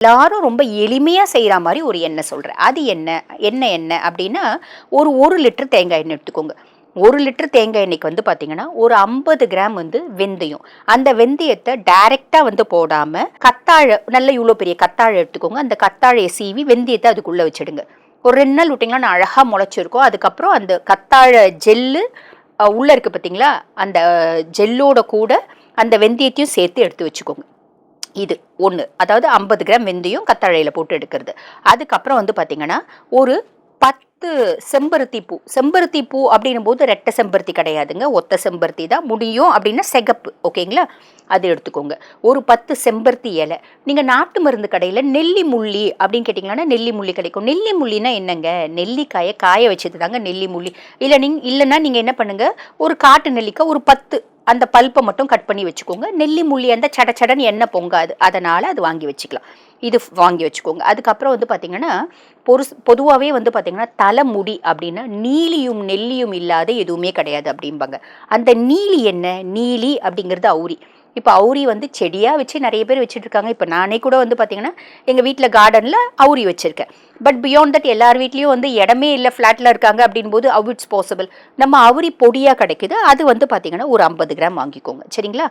எல்லாரும் ரொம்ப எளிமையா செய்ற மாரி ஒரு எண்ணெய் சொல்றேன். அது என்ன எண்ணெய் அப்டின்னா, ஒரு 1 லிட்டர் தேங்காய் எண்ணெய் எடுத்துக்கோங்க. 1 லிட்டர் தேங்காய் எண்ணெய்க்கு வந்து பார்த்தீங்கன்னா, ஒரு 50 கிராம் வந்து வெந்தயம். அந்த வெந்தயத்த டைரக்ட்டா வந்து போடாம, கத்தாழ நல்ல இவ்ளோ பெரிய கத்தாழ எடுத்துக்கோங்க. அந்த கத்தாழைய சீவி வெந்தயத்த அதுக்குள்ள வச்சுடுங்க. ஒரு 2 நாள் விட்டீங்கன்னா அழகா முளைச்சிருக்கும். அதுக்கப்புறம் அந்த கத்தாழ ஜெல்லு உள்ள இருக்கு பார்த்தீங்களா? அந்த ஜெல்லோட கூட அந்த வெந்தயத்தையும் சேர்த்து எடுத்து வச்சுக்கோங்க. இது 1. அதாவது 50 கிராம் வெந்தயம் கத்தாழையில போட்டு எடுக்கிறது. அதுக்கப்புறம் வந்து பார்த்தீங்கன்னா, ஒரு 10 செம்பருத்தி பூ. செம்பருத்தி பூ அப்படின்னும்போது ரெட்டை செம்பருத்தி கிடையாதுங்க. ஒத்த செம்பருத்தி தான். முடியும் அப்படின்னா சிகப்பு. ஓகேங்களா? அது எடுத்துக்கோங்க. ஒரு 10 செம்பருத்தி இலை. நீங்க நாட்டு மருந்து கடையில நெல்லி முள்ளி அப்படின்னு கேட்டீங்கன்னா, நெல்லி முள்ளி கிடைக்கும். நெல்லி முள்ளினா என்னங்க? நெல்லிக்காய காய வச்சது தாங்க நெல்லி முள்ளி. இல்லன்னா நீங்க என்ன பண்ணுங்க, ஒரு காட்டு நெல்லிக்காய் ஒரு 10 அந்த பல்ப்பை மட்டும் கட் பண்ணி வச்சுக்கோங்க. நெல்லி முள்ளி அந்த சட சடன்னு எண்ணெய் பொங்காது. அதனால அது வாங்கி வச்சுக்கலாம். இது வாங்கி வச்சுக்கோங்க. அதுக்கப்புறம் வந்து பார்த்தீங்கன்னா, பொதுவாவே வந்து பார்த்தீங்கன்னா, தலைமுடி அப்படின்னா நீலியும் நெல்லியும் இல்லாத எதுவுமே கிடையாது அப்படிம்பாங்க. அந்த நீலி என்ன? நீலி அப்படிங்கிறது அவுரி. இப்ப அவுரி வந்து செடியா வச்சு நெறைய பேர் வச்சுட்டு இருக்காங்க. இப்ப நானே கூட வந்து பார்த்தீங்கன்னா, எங்க வீட்ல கார்டன்ல அவுரி வச்சிருக்கேன். பட் பியாண்ட் தட் எல்லார் வீட்லயும் வந்து இடமே இல்ல, ஃப்ளாட்ல இருக்காங்க அப்படின்போது ஹவ் இட்ஸ் பாசிபிள்? நம்ம அவுரி பொடியா கிடைக்குது. அது வந்து பார்த்தீங்கன்னா, ஒரு 50 கிராம் வாங்கிக்கோங்க. சரிங்களா?